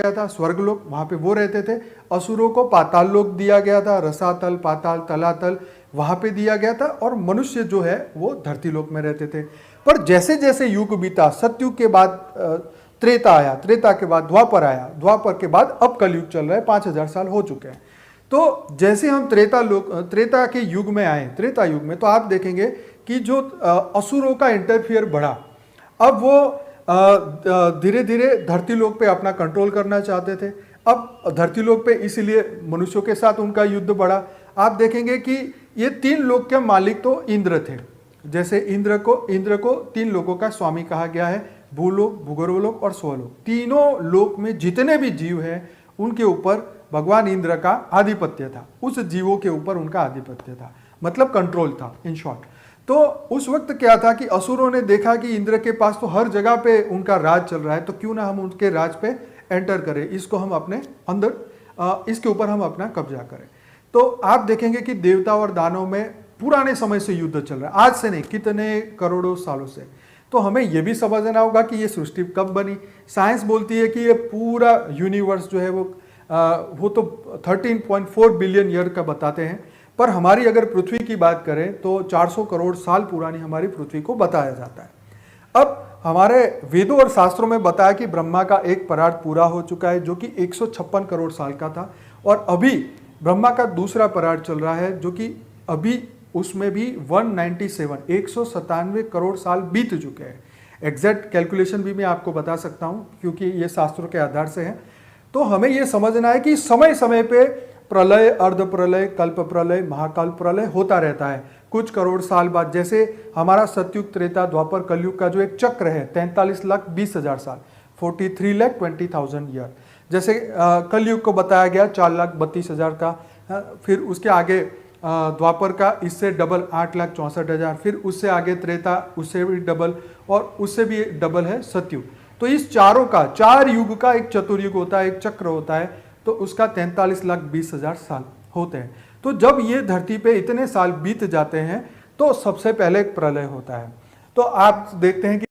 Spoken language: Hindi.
गया था, स्वर्गलोक, वहां पे वो रहते थे। असुरों को पाताल लोक दिया गया था, रसातल, पाताल, तलातल वहां पे दिया गया था, और मनुष्य जो है वो धरती लोक में रहते थे। पर जैसे जैसे युग बीता, सतयुग के बाद त्रेता आया, त्रेता के बाद द्वापर आया, द्वापर के बाद अब कलयुग चल रहा है, 5000 साल हो चुके हैं। तो जैसे हम त्रेता के युग में आए, त्रेता युग में, तो आप देखेंगे कि जो असुरों का इंटरफियर बढ़ा, अब वो धीरे धीरे धरती लोक पे अपना कंट्रोल करना चाहते थे। अब धरती लोक पे इसीलिए मनुष्यों के साथ उनका युद्ध बढ़ा। आप देखेंगे कि ये 3 लोक के मालिक तो इंद्र थे। जैसे इंद्र को 3 लोकों का स्वामी कहा गया है, भूलोक, भूगर्भलोक और स्वलोक। तीनों लोक में जितने भी जीव हैं उनके ऊपर भगवान इंद्र का आधिपत्य था, उस जीवों के ऊपर उनका आधिपत्य था, मतलब कंट्रोल था इन शॉर्ट। तो उस वक्त क्या था कि असुरों ने देखा कि इंद्र के पास तो हर जगह पे उनका राज चल रहा है, तो क्यों ना हम उनके राज पे एंटर करें, इसको हम अपने अंदर, इसके ऊपर हम अपना कब्जा करें। तो आप देखेंगे कि देवता और दानव में पुराने समय से युद्ध चल रहा है, आज से नहीं, कितने करोड़ों सालों से। तो हमें यह भी समझना होगा कि ये सृष्टि कब बनी। साइंस बोलती है कि ये पूरा यूनिवर्स जो है वो तो 13.4 बिलियन ईयर का बताते हैं, पर हमारी अगर पृथ्वी की बात करें तो 400 करोड़ साल पुरानी हमारी पृथ्वी को बताया जाता है। अब हमारे वेदों और शास्त्रों में बताया कि ब्रह्मा का एक परार्थ पूरा हो चुका है, जो कि 156 करोड़ साल का था, और अभी ब्रह्मा का दूसरा परार्थ चल रहा है, जो कि अभी उसमें भी 197 करोड़ साल बीत चुके हैं। एग्जैक्ट कैलकुलेशन भी मैं आपको बता सकता हूं, क्योंकि ये शास्त्रों के आधार से है। तो हमें यह समझना है कि समय समय पे प्रलय, अर्ध प्रलय, कल्प प्रलय, महाकाल प्रलय होता रहता है कुछ करोड़ साल बाद। जैसे हमारा सतयुग, त्रेता, द्वापर, कलयुग का जो एक चक्र है 43,20,000 साल, 43,20,000 ईयर। जैसे कलयुग को बताया गया 4,32,000 का, फिर उसके आगे द्वापर का इससे डबल 8,64,000, फिर उससे आगे त्रेता, उससे भी डबल, और उससे भी डबल है सतयुग। तो इस चारों का, 4 युग का एक चतुर्युग होता है, एक चक्र होता है, तो उसका 43,20,000 साल होते हैं। तो जब ये धरती पे इतने साल बीत जाते हैं तो सबसे पहले एक प्रलय होता है। तो आप देखते हैं कि